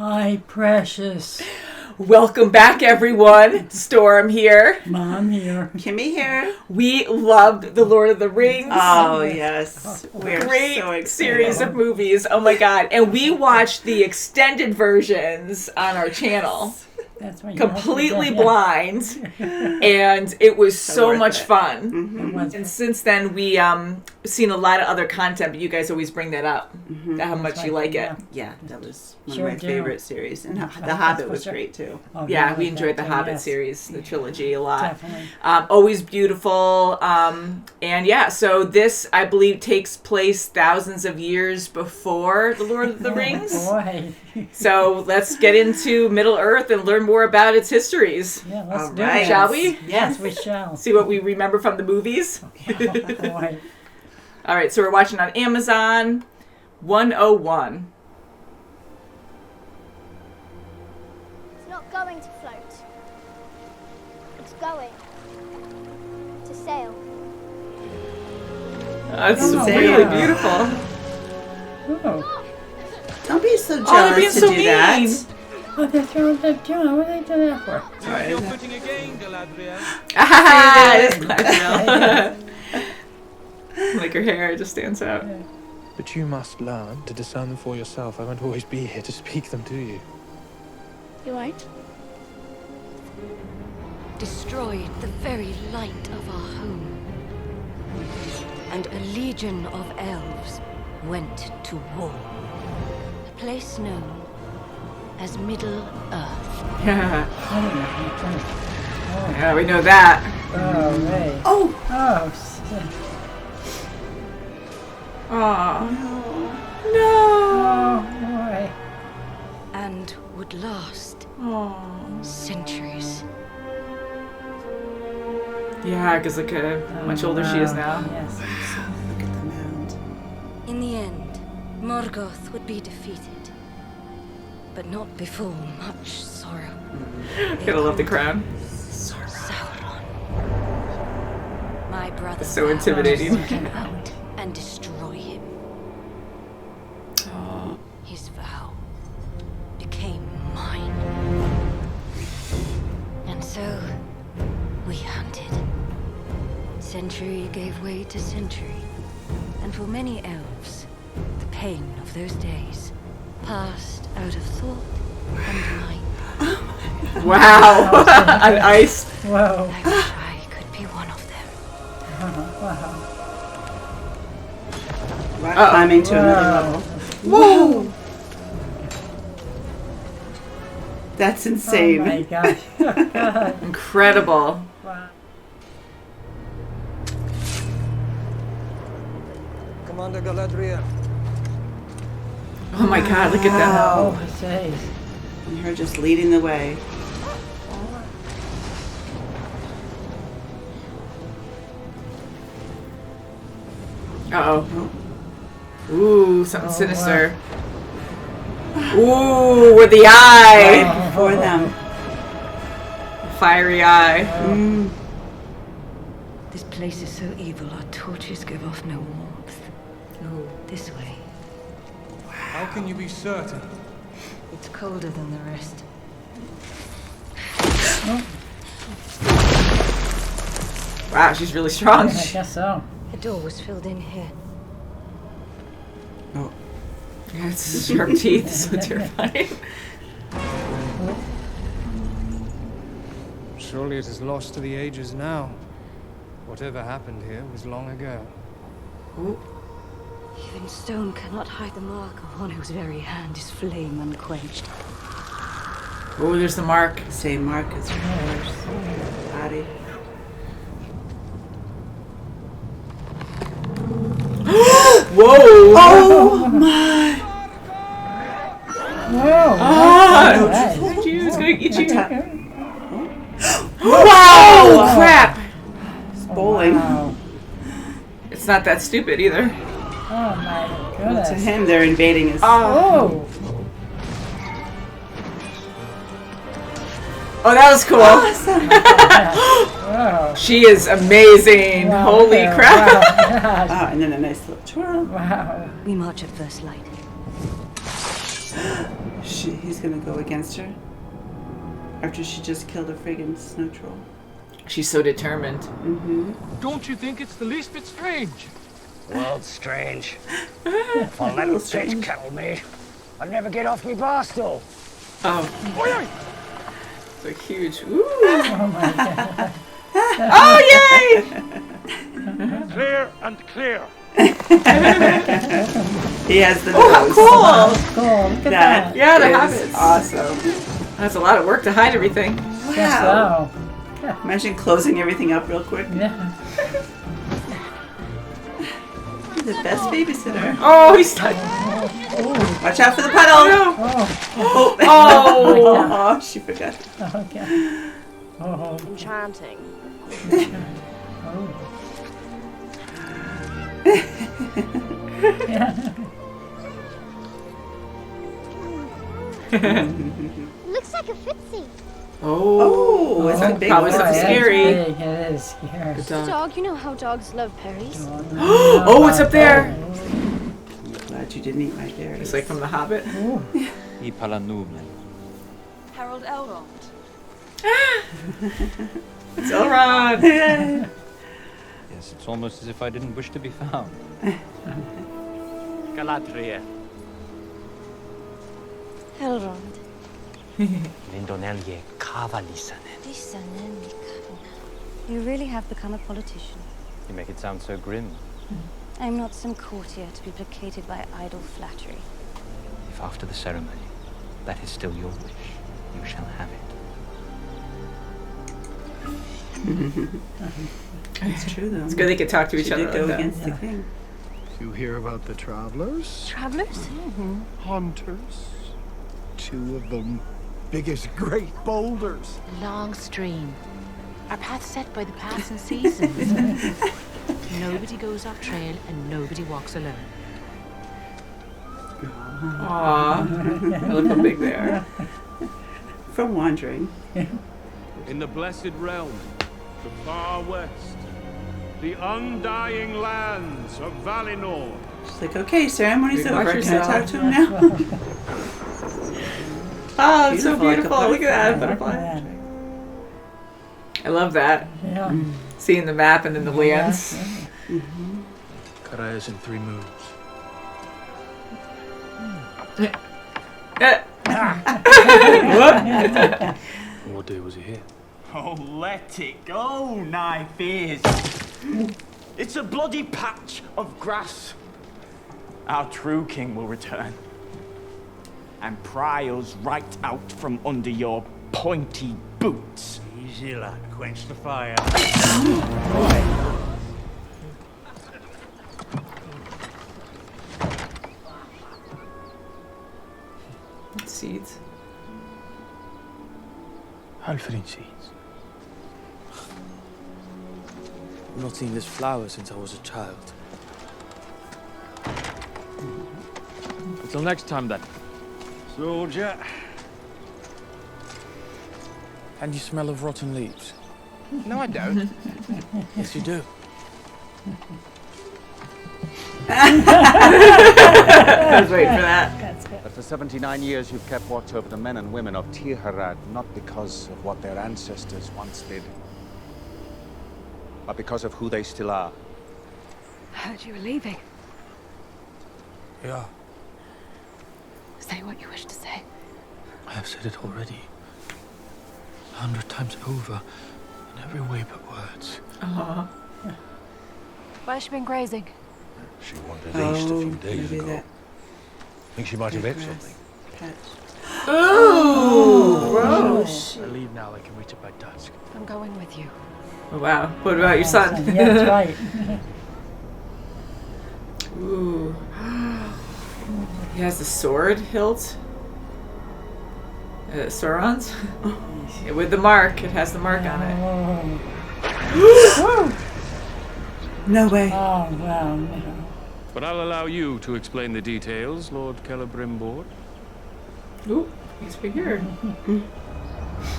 My precious. Welcome back, everyone. Storm here. Mom here. Kimmy here. We loved The Lord of the Rings. Oh, yes. We're Great so excited. series of movies. Oh, my God. And we watched the extended versions on our channel. That's what Completely blind. And it was so much fun. Mm-hmm. And since then, we seen a lot of other content, but you guys always bring that up, how much you like it. Yeah, that was one Sure of my do. favorite series. And The Hobbit was great, too. Oh, Yeah, we like enjoyed the that too, Hobbit yes. series, the trilogy, a lot. Definitely. Always beautiful. And yeah, so this, I believe, takes place thousands of years before The Lord of the Rings. Boy. So let's get into Middle Earth and learn more about its histories. Yeah, let's All do right. it. Shall we? Yes, we shall. See what we remember from the movies. Boy. All right, so we're watching on Amazon 101. It's not going to float. It's going to sail. That's Oh, really yeah. beautiful. Oh, Don't be so Oh, they're jealous being to so do mean. that. oh they're throwing that tuna. What are they doing that for? Sorry. You're footing again, Galadriel. Ah, it is Galadriel. Like her hair just stands out. But you must learn to discern them for yourself. I won't always be here to speak them to you. You won't? Destroyed the very light of our home. And a legion of elves went to war. A place known as Middle Earth. Yeah, Oh, yeah, we know that. oh, right. Oh, Oh, shit. Aw. No. Oh, boy. And would last Aw. centuries. Yeah, because look at how much older she is now. Yes. look at the mound. In the end, Morgoth would be defeated. But not before much sorrow. Gotta love the crown. Sauron. My brother It's so intimidating. vowed to seek him out and destroy him. His vow became mine. And so we hunted. Century gave way to century. And for many elves, the pain of those days passed out of thought and mind. Wow. On ice. Whoa. I wish I could be one of them. Wow. Rock climbing to another level. Whoa! That's Oh, insane. my gosh. God. Incredible. Wow. Commander Galadriel. Oh my God, look at that. Oh, jeez. And her just leading the way. Uh-oh. Ooh, something sinister. Ooh, with the eye. Right before them. Fiery eye. Mm. This place is so evil, our torches give off no warmth. This way. How can you be certain? It's colder than the rest. Wow, she's really strong. I guess so. The door was filled in here. Oh. Yeah, it's sharp teeth, so terrifying. Surely it is lost to the ages now. Whatever happened here was long ago. Ooh. Even stone cannot hide the mark of one whose very hand is flame unquenched. Ooh, there's the mark. Same mark as hers. Body. Whoa! Oh my! Whoa. Ah, Right. it's you, it's gonna eat you. Wow! Wow! Crap! It's bowling. Wow. It's not that stupid either. Oh, my goodness. To him, they're invading his. Oh. Oh, that was cool. Awesome! Wow. She is amazing. Wow. Holy Wow. crap. Gosh. Oh, and then a nice little twirl. Wow. We march at first light. He's gonna go against her after she just killed a friggin' snow troll. She's so determined. Mm-hmm. Don't you think it's the least bit strange? World's strange. If I let a bitch kettle me, I'd never get off me bar stool. Oh. Oi, So huge. Ooh. Oh my god. Oh, yay! clear and clear. He has the Oh, how nose. cool! Cool. Look at That that. Yeah, the is habits. awesome. That's a lot of work to hide everything. Guess Wow. so. Imagine closing everything up real quick. Yeah. He's the best babysitter. Oh, he's stuck. Watch out for the puddle. No. Oh. Oh. Oh. She forgot. Okay. Oh. Enchanting. Oh. Yeah. Looks like a footsie. Oh, it's a big probably one. something It's scary. big. It is scary. Good dog. Dog, you know how dogs love berries. Oh, it's up there. Glad you didn't eat my berries. It's like from The Hobbit. I Palanumen. Harold Elrond. It's Elrond. Yes, it's almost as if I didn't wish to be found. Galadriel. Elrond. Lindonelje kavalisanen. You really have become a politician. You make it sound so grim. I'm not some courtier to be placated by idle flattery. If after the ceremony, that is still your wish, you shall have it. It's true though. It's good they could talk to each She other did go like that. against the king. You hear about the travelers? Travelers? Hunters. 2 of them. Big as great boulders. Long stream. Our path set by the paths and seasons. Nobody goes off trail and nobody walks alone. Aw. Look how big they are. From wandering. In the blessed realm, the far west, the undying lands of Valinor. She's like, okay, ceremony's Watch over. Can I yourself. talk to him now? Oh, it's so Beautiful, like a beautiful. Look at that butterfly. butterfly. I love that. Yeah. Seeing the map and then the lands. Karaya's in 3 moves. What day was he here? Oh, let it go, nigh fears. It's a bloody patch of grass. Our true king will return and pry us right out from under your pointy boots. Easy, lad. Quench the fire. Seeds. Alfred seeds. I've not seen this flower since I was a child. Until next time, then. Soldier. And you smell of rotten leaves? No, I don't. Yes, you do. I was waiting for that. But for 79 years you've kept watch over the men and women of J.R.R, not because of what their ancestors once did, but because of who they still are. I heard you were leaving. Yeah, Say what you wish to say. I have said it already. 100 times over, in every way but words. Where's she been grazing? She wandered east a few days ago. I think she might have ate something. Ooh, gross. I leave now, I can reach it by dusk. I'm going with you. Oh, wow. What about your son? Yeah, that's right. Ooh. He has the sword hilt. Sauron's? Yeah, with the mark. It has the mark on it. Oh, No way. oh wow. No. But I'll allow you to explain the details, Lord Celebrimbor. Ooh, he's figured.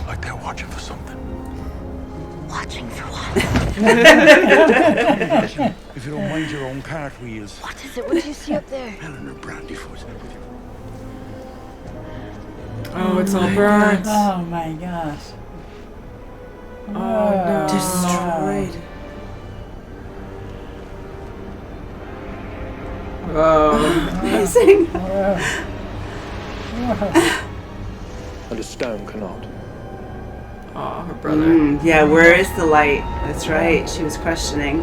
Like they're watching for something. Watching for what? If you don't mind your own cartwheels. What is it? What do you see up there? Eleanor Brandyfoot. Oh, it's all burnt. Oh my gosh. Oh, no. Destroyed. Oh. Amazing. And a stone cannot. Oh, her brother. Yeah, where is the light? That's right. She was questioning.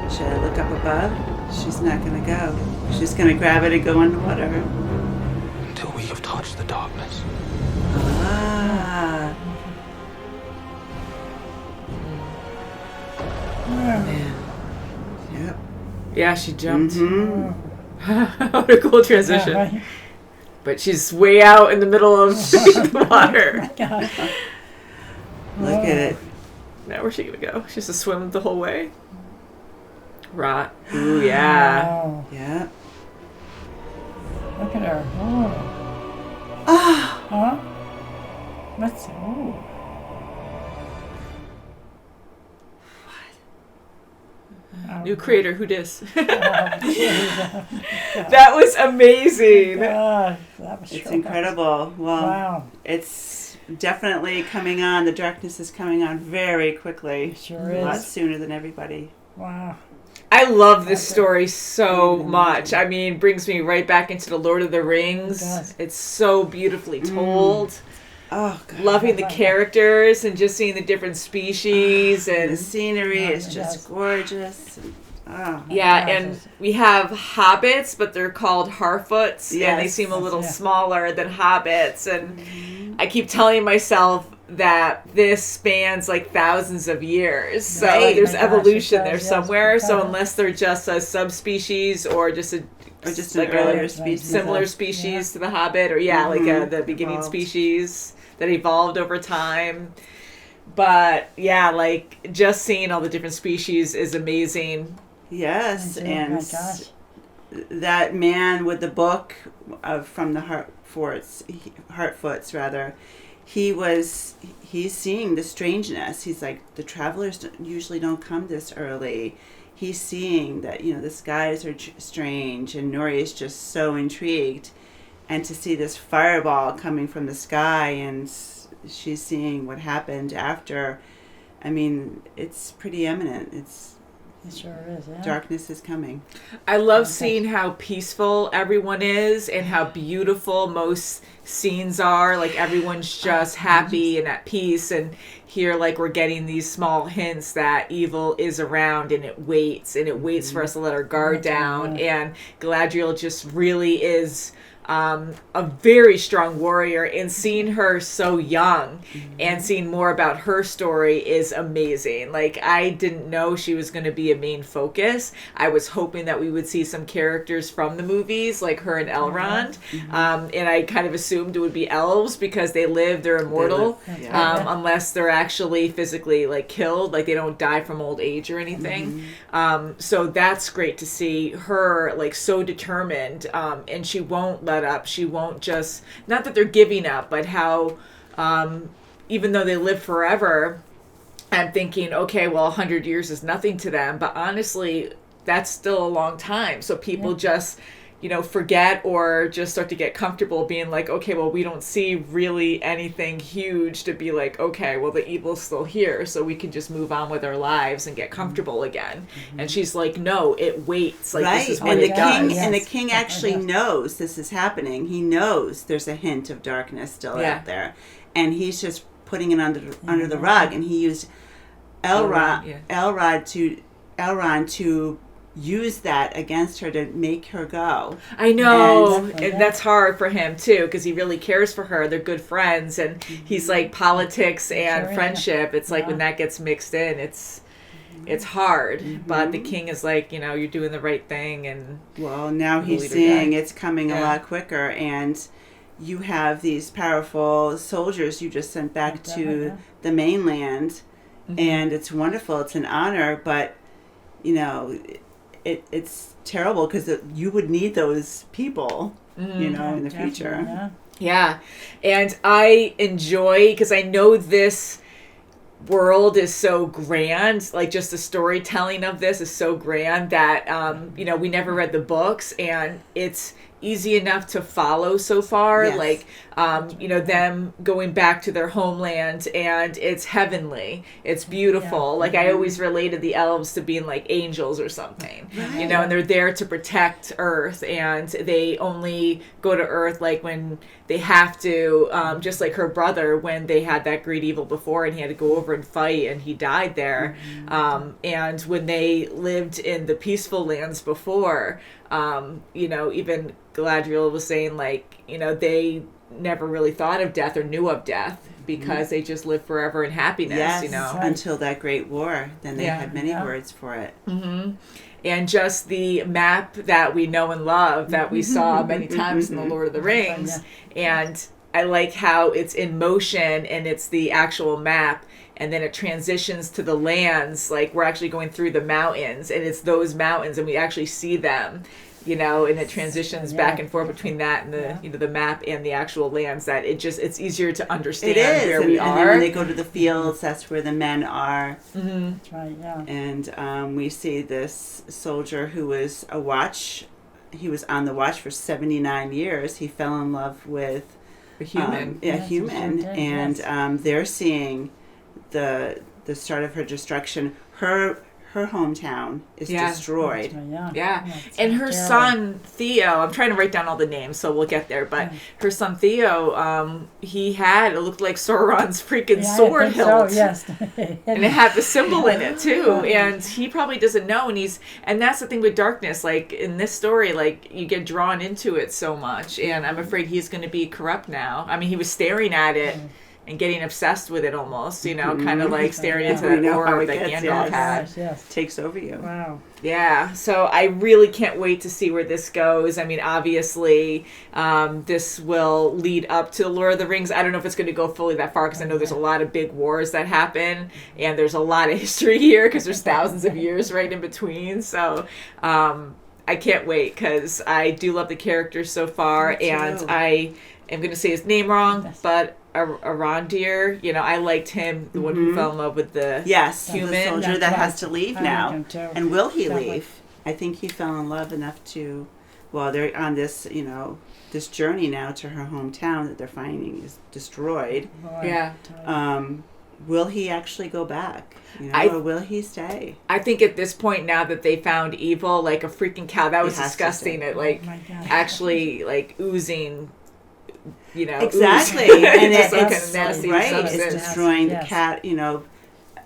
Should I look up above? She's not going to go. She's going to grab it and go underwater. Until we have touched the darkness. Ah. Man. Yep. Yeah, she jumped. Mm-hmm. What a cool transition. Yeah, right. But she's way out in the middle of the water. God. Look at it. Now where's she gonna go? She has to swim the whole way? Rot. Ooh, yeah. Wow. Yep. Look at her. Oh. Ah. Huh? What's... Oh. New creator, who dis? That That was amazing. God, that was It's so incredible. Well, Wow. it's definitely coming on. The darkness is coming on very quickly. It sure A lot is. sooner than everybody. Wow. I love this story so much. I mean, it brings me right back into the Lord of the Rings. It does. It's so beautifully told. Oh, God. Loving the characters and just seeing the different species The and scenery Yeah, is it just does. gorgeous. And, oh. yeah, gosh, and it's- we have hobbits, but they're called Harfoots, and they Yes. seem a little Yeah. smaller than hobbits. And I keep telling myself that this spans like thousands of years, so Right. there's Oh my gosh, evolution it there does, yes, somewhere. So because- unless they're just a subspecies or just a Or just like an earlier a species. similar species to the hobbit, or like the beginning Evolved. species that evolved over time. But yeah, like just seeing all the different species is amazing. Yes, Oh and my gosh. that man with the book from the Hartfoots rather, he's seeing the strangeness. He's like, the travelers usually don't come this early. He's seeing that, the skies are strange, and Nori is just so intrigued. And to see this fireball coming from the sky, and she's seeing what happened after, I mean, it's pretty eminent. It sure is, yeah. Darkness is coming. I love seeing how peaceful everyone is and how beautiful most scenes are. Like everyone's just happy and at peace, and here like we're getting these small hints that evil is around, and it waits for us to let our guard down. And Galadriel just really is a very strong warrior, and seeing her so young and seeing more about her story is amazing. Like I didn't know she was going to be a main focus. I was hoping that we would see some characters from the movies, like her and Elrond, and I kind of assumed it would be elves because they're immortal, unless they're actually physically like killed, like they don't die from old age or anything. So that's great to see her like so determined, and she won't let up. She won't just, not that they're giving up, but how even though they live forever, I'm thinking, okay, well, 100 years is nothing to them, but honestly that's still a long time. So people just forget or just start to get comfortable being like, okay, well, we don't see really anything huge to be like, okay, well, the evil's still here, so we can just move on with our lives and get comfortable again. And she's like, no, it waits. Like, Right, this is what and it does. the king actually knows this is happening. He knows there's a hint of darkness still out there, and he's just putting it under the rug. And he used Elrond to use that against her to make her go. I know, and that's hard for him too, because he really cares for her. They're good friends, and he's like politics and friendship. It's like when that gets mixed in, it's hard. But the king is like, you're doing the right thing, and well, now he's seeing it's coming a lot quicker, and you have these powerful soldiers you just sent back to the mainland, and it's wonderful. It's an honor, but it's terrible because you would need those people, in the future. Yeah, and I enjoy, because I know this world is so grand, like just the storytelling of this is so grand that we never read the books, and it's easy enough to follow so far. Yes. Like, them going back to their homeland, and it's heavenly. It's beautiful. Like, I always related the elves to being like angels or something, and they're there to protect Earth, and they only go to Earth like when they have to, just like her brother when they had that great evil before and he had to go over and fight and he died there. And when they lived in the peaceful lands before, even Galadriel was saying, like, they never really thought of death or knew of death because they just lived forever in happiness, Yes, until that great war. Then they had many words for it. And just the map that we know and love that we saw many times in the Lord of the Rings. And I like how it's in motion and it's the actual map, and then it transitions to the lands. Like, we're actually going through the mountains, and it's those mountains, and we actually see them, and it transitions back and forth between that and the the map and the actual lands. That it's easier to understand where we are. And then when they go to the fields, that's where the men are. That's right, yeah. And we see this soldier who was he was on the watch for 79 years. He fell in love with a human. Human. And they're seeing the start of her destruction. Her hometown is destroyed. And her son Theo, I'm trying to write down all the names so we'll get there, but her son Theo, it looked like Sauron's freaking sword hilt. So, yes. And it had the symbol in it too. And he probably doesn't know, and that's the thing with darkness, like in this story, like you get drawn into it so much, and I'm afraid he's going to be corrupt now. I mean, he was staring at it and getting obsessed with it almost, kind of like staring into that orb that Gandalf had. Takes over you. Wow. Yeah, so I really can't wait to see where this goes. I mean, obviously, this will lead up to the Lord of the Rings. I don't know if it's going to go fully that far because I know there's a lot of big wars that happen, and there's a lot of history here because there's thousands of years right in between. So I can't wait because I do love the characters so far, and I am going to say his name wrong, but Arondir, I liked him, the one who fell in love with the human. The soldier that has to leave now. And will he leave? I think he fell in love enough to, they're on this, this journey now to her hometown that they're finding is destroyed. Will he actually go back? Or will he stay? I think at this point, now that they found evil, like a freaking cow, that was disgusting. It actually like oozing. Exactly. And it's like a nasty substance. It's destroying the cat.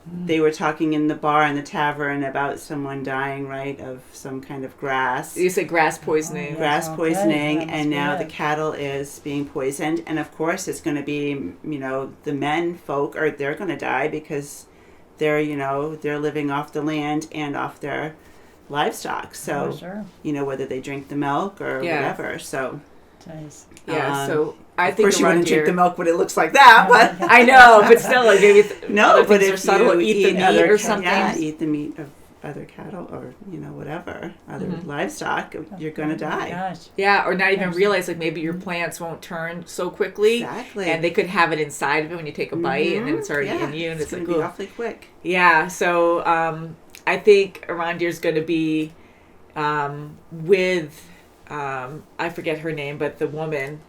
They were talking in the bar in the tavern about someone dying, of some kind of grass. You said grass poisoning. Grass poisoning, and now the cattle is being poisoned, and of course it's going to be, the men folk they're going to die because they're, they're living off the land and off their livestock. So, whether they drink the milk or whatever. So. So I think of course you wouldn't drink the milk when it looks like that, but I know, but still, like maybe but if subtle, eat the meat or something. Eat the meat of other cattle or whatever other livestock, you're going to die. Or not even realize like maybe your plants won't turn so quickly. Exactly. And they could have it inside of it when you take a bite, and then it's already in you, and it's going like to be awfully quick. Yeah. So I think Arondir's going to be with. I forget her name, but the woman,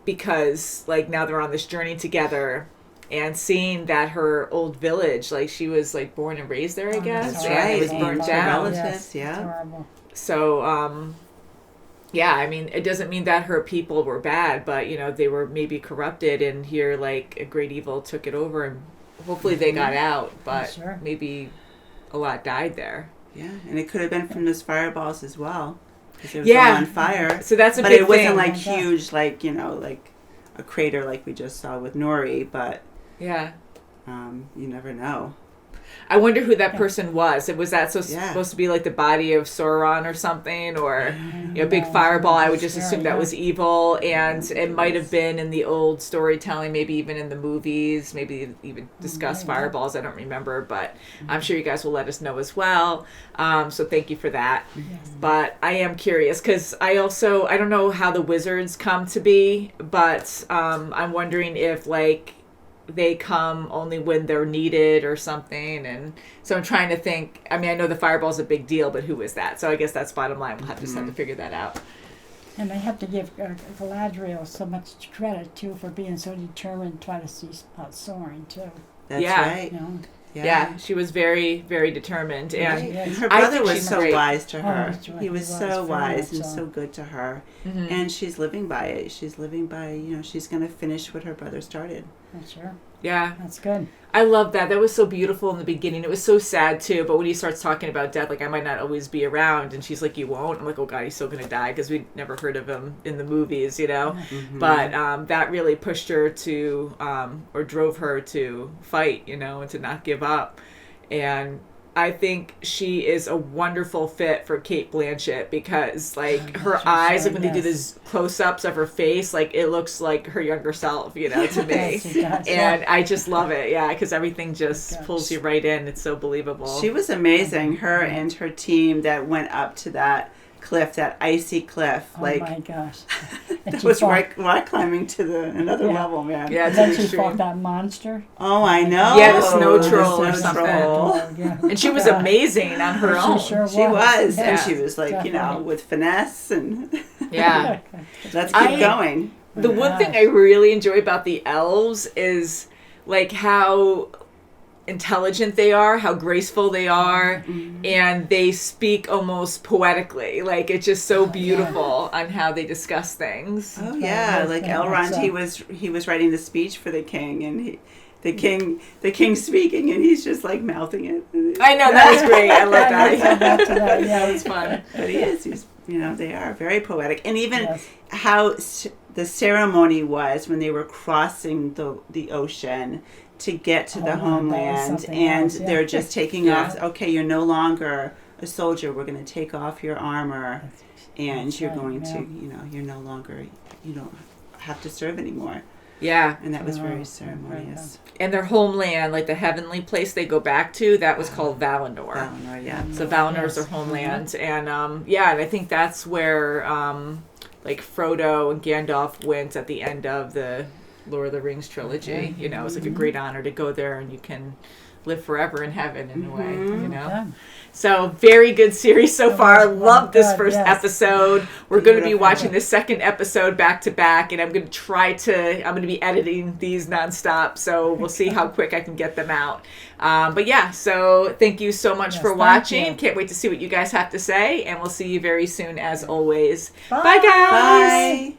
because like now they're on this journey together, and seeing that her old village, like she was like born and raised there, I guess, that's and right. it was burnt down. Relatives, So, I mean, it doesn't mean that her people were bad, but they were maybe corrupted, and here like a great evil took it over, and hopefully they got out, but maybe a lot died there. Yeah, and it could have been from those fireballs as well. Because it was all on fire. So that's a big thing. But it wasn't like huge, like, like a crater like we just saw with Nori, but you never know. I wonder who that person was. Was that supposed to be like the body of Sauron or something, or a big fireball? I would just assume that was evil, and it might have been in the old storytelling, maybe even in the movies, maybe even discuss fireballs. I don't remember, but I'm sure you guys will let us know as well. So thank you for that. But I am curious because I don't know how the wizards come to be, but I'm wondering if like they come only when they're needed or something, and so I'm trying to think. I mean, I know the fireball's a big deal, but who is that? So I guess that's bottom line. We'll just have to figure that out. And I have to give Galadriel so much credit, too, for being so determined to try to see Soren, too. That's Yeah. right. You know? Yeah, she was very, very determined, and And her I brother think was she's so great. wise to her. Oh, He was so very wise much and so. so good to her, Mhm. and she's living by it. She's living by, she's going to finish what her brother started. Oh, sure. Yeah, That's good. I love that. That was so beautiful in the beginning. It was so sad too. But when he starts talking about death, like I might not always be around, and she's like, "You won't." I'm like, "Oh God, he's still gonna die," because we'd never heard of him in the movies, Mm-hmm. But that really pushed her to, or drove her to fight, and to not give up. And I think she is a wonderful fit for Cate Blanchett because, like, her eyes, like when they do these close-ups of her face, like it looks like her younger self, to me. And I just love it, because everything just pulls you right in. It's so believable. She was amazing. Her and her team that went up to that cliff, that icy cliff. Oh, my gosh. That was rock climbing to another level, man. Yeah, and then she fought that monster. Oh, I know. Yeah, the snow troll The or snow something. troll. And she was amazing on her own. She sure was. She was. Yeah. And she was like, with finesse and Yeah. let's keep going. The one thing I really enjoy about the elves is like how intelligent they are, how graceful they are, and they speak almost poetically. Like it's just so beautiful on how they discuss things. Oh yeah, like Elrond, he was writing the speech for the king, and the king's speaking, and he's just like mouthing it. I know, that was great. I love that. Yeah, it was fun. But he's they are very poetic, and even how the ceremony was when they were crossing the ocean to get to the homeland, and they're just taking off. Okay, you're no longer a soldier. We're going to take off your armor, and you're going to, you're no longer, you don't have to serve anymore. Yeah. And that was very ceremonious. And their homeland, like the heavenly place they go back to, that was called Valinor. Valinor, yeah. So Valinor is their homeland. And and I think that's where like Frodo and Gandalf went at the end of the Lord of the Rings trilogy. It's like a great honor to go there, and you can live forever in heaven in a way, Yeah. So very good series so far. Love this first episode. We're going to be watching the second episode back to back, and I'm going to be editing these nonstop, so we'll see how quick I can get them out. But yeah, so thank you so much for watching. Can't wait to see what you guys have to say, and we'll see you very soon as always. Bye guys. Bye.